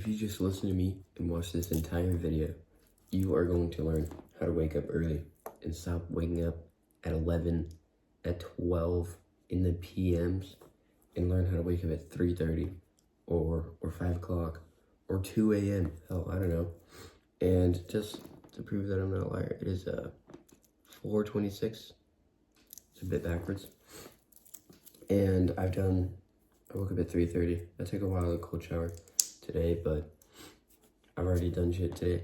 If you just listen to me and watch this entire video, you are going to learn how to wake up early and stop waking up at 11, at 12 in the PMs, and learn how to wake up at 3:30 or 5 o'clock or 2 a.m. Hell, I don't know. And just to prove that I'm not a liar, it is 4:26. It's a bit backwards. And I woke up at 3:30. I took a while to cold shower today, but I've already done shit today.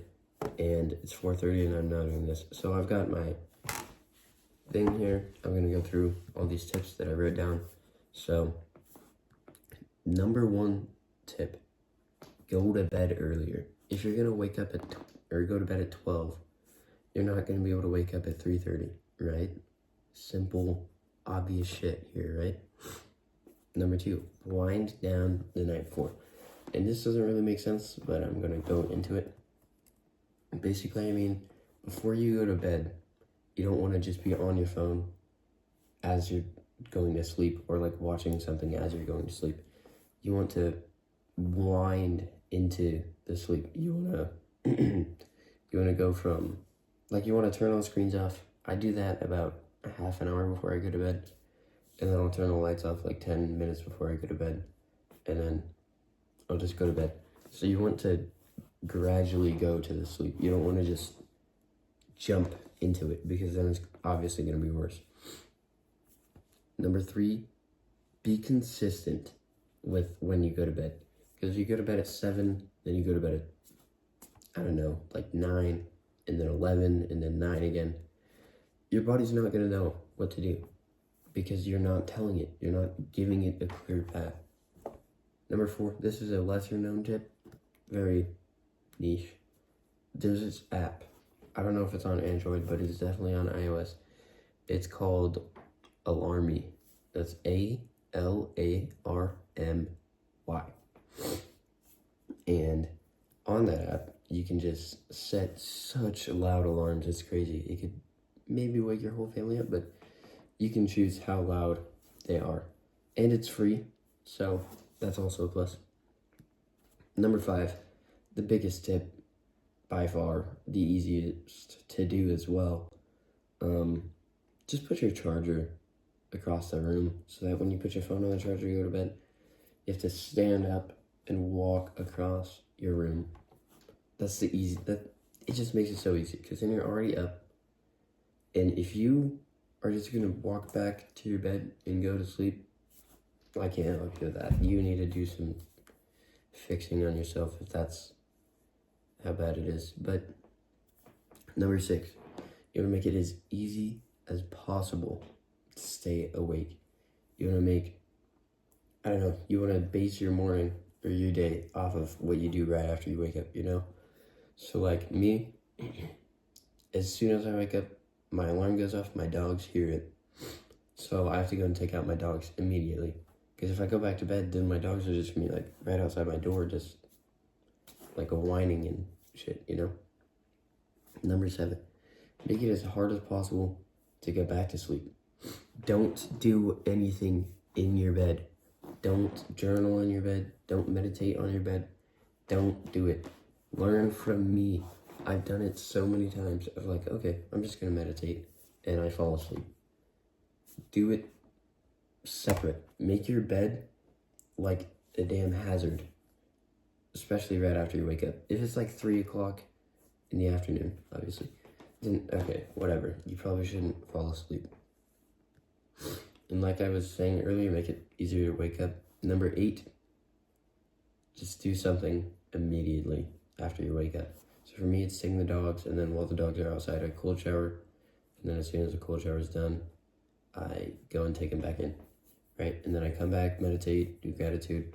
And it's 4:30 and I'm not doing this. So I've got my thing here. I'm going to go through all these tips that I wrote down. So, number one tip, go to bed earlier. If you're going to wake up or go to bed at 12, you're not going to be able to wake up at 3:30, right? Simple, obvious shit here, right? Number two, wind down the night before. And this doesn't really make sense, but I'm going to go into it. Basically, I mean, before you go to bed, you don't want to just be on your phone as you're going to sleep or like watching something as you're going to sleep. You want to wind into the sleep. You want to go from, like, you want to turn all screens off. I do that about a half an hour before I go to bed. And then I'll turn the lights off like 10 minutes before I go to bed. And then I'll just go to bed. So you want to gradually go to the sleep. You don't want to just jump into it, because then it's obviously going to be worse. Number three, be consistent with when you go to bed. Because if you go to bed at 7, then you go to bed at, I don't know, like 9, and then 11, and then 9 again, your body's not going to know what to do, because you're not telling it. You're not giving it a clear path. Number 4, this is a lesser known tip, very niche. There's this app. I don't know if it's on Android, but it's definitely on iOS. It's called Alarmy. That's Alarmy. And on that app, you can just set such loud alarms. It's crazy. It could maybe wake your whole family up, but you can choose how loud they are. And it's free, so that's also a plus. Number 5, the biggest tip, by far the easiest to do as well. Just put your charger across the room, so that when you put your phone on the charger, you go to bed, you have to stand up and walk across your room. That's it just makes it so easy, because then you're already up. And if you are just gonna walk back to your bed and go to sleep, I can't help you with that. You need to do some fixing on yourself if that's how bad it is. But number 6, you want to make it as easy as possible to stay awake. You want to make, I don't know, you want to base your morning or your day off of what you do right after you wake up, you know? So like me, as soon as I wake up, my alarm goes off, my dogs hear it. So I have to go and take out my dogs immediately. Because if I go back to bed, then my dogs are just going to be like right outside my door, just like a whining and shit, you know? Number 7, make it as hard as possible to get back to sleep. Don't do anything in your bed. Don't journal in your bed. Don't meditate on your bed. Don't do it. Learn from me. I've done it so many times. I was like, okay, I'm just going to meditate, and I fall asleep. Do it separate. Make your bed like a damn hazard, especially right after you wake up. If it's like 3 o'clock in the afternoon, obviously, then okay, whatever. You probably shouldn't fall asleep. And like I was saying earlier, make it easier to wake up. Number 8, just do something immediately after you wake up. So for me, it's taking the dogs, and then while the dogs are outside, I cold shower, and then as soon as the cold shower is done, I go and take them back in, right? And then I come back, meditate, do gratitude,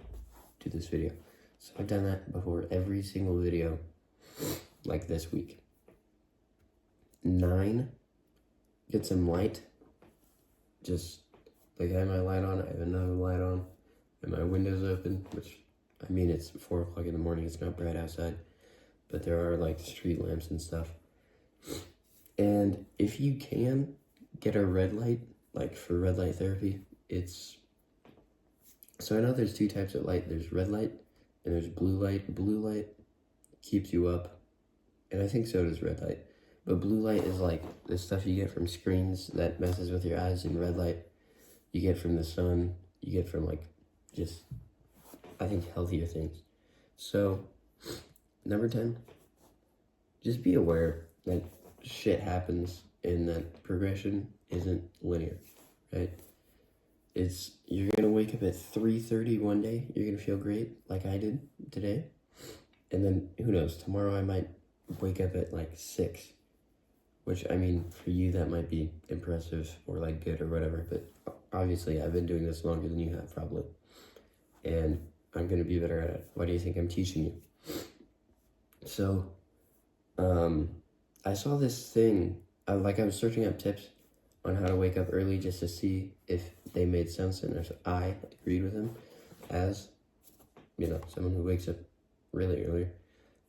do this video. So I've done that before every single video, like this week. 9, get some light. Just, like, I have my light on, I have another light on, and my window's open, which, I mean, it's 4 o'clock in the morning, it's not bright outside, but there are, like, street lamps and stuff. And if you can, get a red light, like, for red light therapy. So I know there's 2 types of light. There's red light and there's blue light. Blue light keeps you up, and I think so does red light. But blue light is like the stuff you get from screens that messes with your eyes, and red light you get from the sun, you get from like just, I think, healthier things. So, number 10, just be aware that shit happens and that progression isn't linear, right? You're gonna wake up at 3:30 one day, you're gonna feel great, like I did today. And then, who knows, tomorrow I might wake up at like 6. Which, I mean, for you that might be impressive or like good or whatever, but obviously I've been doing this longer than you have probably. And I'm gonna be better at it. Why do you think I'm teaching you? So, I saw this thing, I was searching up tips on how to wake up early just to see if they made sense and if I agreed with them as, someone who wakes up really early.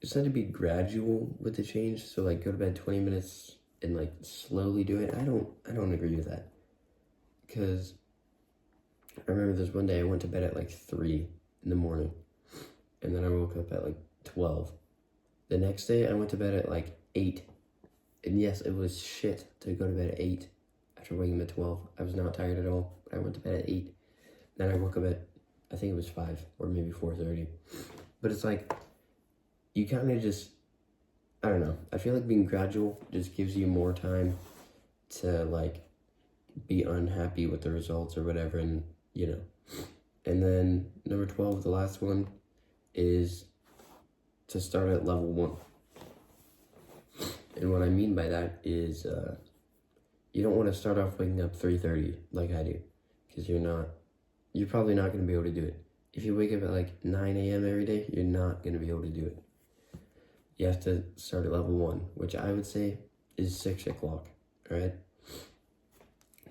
It said to be gradual with the change, so like go to bed 20 minutes and like slowly do it. I don't agree with that, because I remember this one day I went to bed at like 3 in the morning, and then I woke up at like 12. The next day I went to bed at like 8, and yes, it was shit to go to bed at 8 after waking up at 12. I was not tired at all, but I went to bed at 8. Then I woke up at, I think it was 5 or maybe 4:30. But it's like, you kind of just, I don't know. I feel like being gradual just gives you more time to like be unhappy with the results or whatever, and And then number 12, the last one, is to start at level 1. And what I mean by that is you don't want to start off waking up 3:30 like I do, because you're probably not going to be able to do it. If you wake up at like 9 a.m. every day, you're not going to be able to do it. You have to start at level 1, which I would say is 6 o'clock, all right?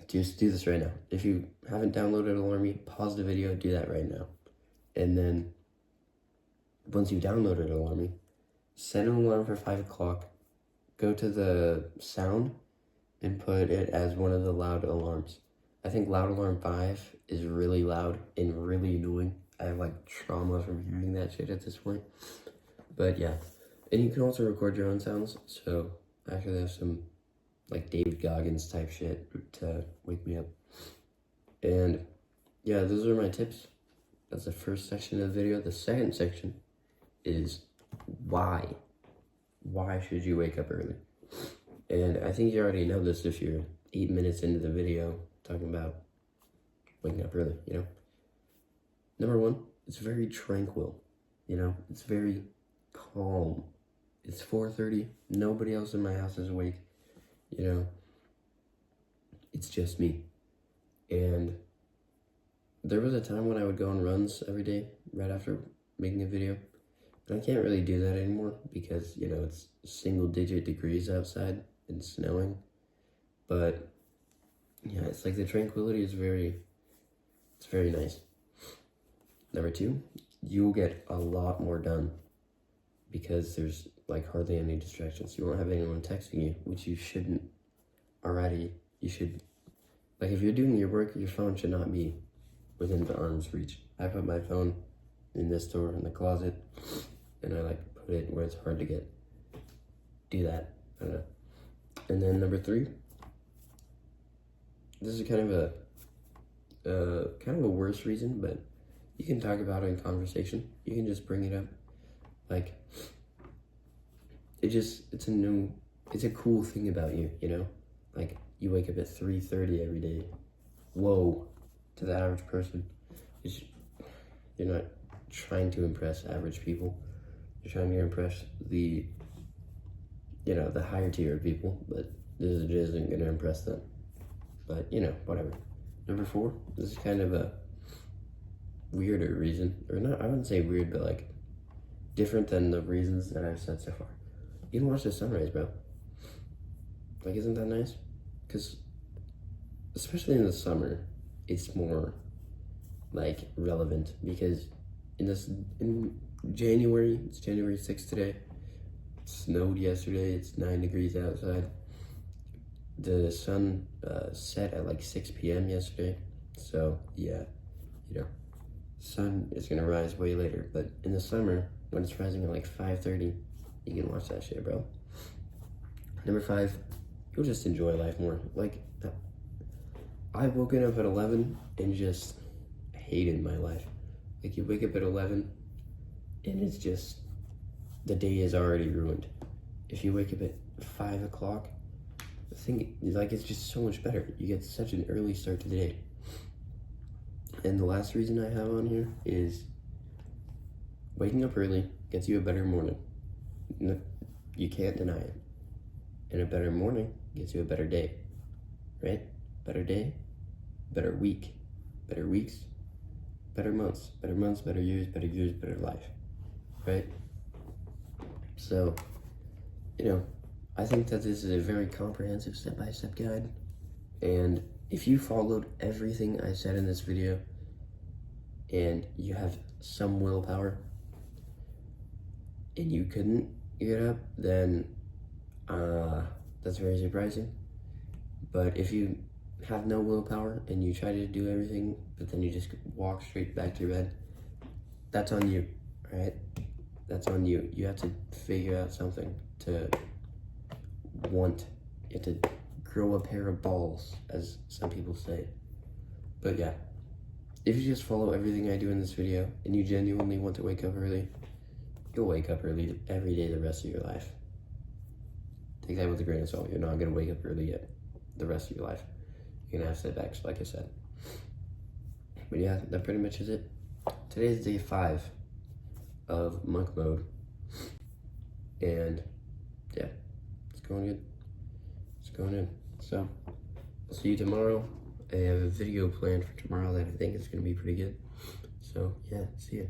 Just do this right now. If you haven't downloaded Alarmy, pause the video, do that right now. And then, once you've downloaded Alarmy, set an alarm for 5 o'clock, go to the sound, and put it as one of the loud alarms. I think loud alarm 5 is really loud and really annoying. I have like trauma from hearing that shit at this point. But yeah. And you can also record your own sounds, so I actually have some like David Goggins type shit to wake me up. And yeah, those are my tips. That's the first section of the video. The second section is why. Why should you wake up early? And I think you already know this if you're 8 minutes into the video talking about waking up early, Number 1, it's very tranquil, It's very calm. It's 4:30. Nobody else in my house is awake. It's just me. And there was a time when I would go on runs every day right after making a video. And I can't really do that anymore because, it's single-digit degrees outside and snowing. But yeah, it's like the tranquility is it's very nice. Number 2, you'll get a lot more done because there's like hardly any distractions. You won't have anyone texting you, which you shouldn't already. You should, like, if you're doing your work, your phone should not be within the arm's reach. I put my phone in this drawer in the closet, and I like put it where it's hard to get. Do that. I don't know. And then number 3, this is kind of a worse reason, but you can talk about it in conversation. You can just bring it up. Like, it's a cool thing about you, Like, you wake up at 3:30 every day. Whoa, to the average person. You're not trying to impress average people. You're trying to impress the higher tier of people, but this isn't going to impress them. But, whatever. Number 4, this is kind of a weirder reason. Or not, I wouldn't say weird, but like different than the reasons that I've said so far. You can watch the sunrise, bro. Like, isn't that nice? Because, especially in the summer, it's more like relevant because in January, it's January 6th today. It snowed yesterday. It's 9 degrees outside. The sun set at like 6 p.m. yesterday. So yeah, sun is gonna rise way later. But in the summer, when it's rising at like 5:30, you can watch that shit, bro. Number 5, you'll just enjoy life more. Like, I've woken up at 11 and just hated my life. Like, you wake up at 11 and it's just, the day is already ruined. If you wake up at 5 o'clock, the thing, like, it's just so much better. You get such an early start to the day. And the last reason I have on here is waking up early gets you a better morning. You can't deny it. And a better morning gets you a better day, right? Better day, better week, better weeks, better months, better years, better life, right? So, I think that this is a very comprehensive step-by-step guide. And if you followed everything I said in this video and you have some willpower and you couldn't get up, then that's very surprising. But if you have no willpower and you try to do everything, but then you just walk straight back to your bed, that's on you, right? That's on you. You have to figure out something to want. You have to grow a pair of balls, as some people say. But yeah, if you just follow everything I do in this video and you genuinely want to wake up early, you'll wake up early every day the rest of your life. Take that with a grain of salt. You're not going to wake up early yet the rest of your life. You're going to have setbacks, like I said. But yeah, that pretty much is it. Today is day 5 of monk mode. And yeah, it's going good. It's going in. So, I'll see you tomorrow. I have a video planned for tomorrow that I think is going to be pretty good. So, yeah, see ya.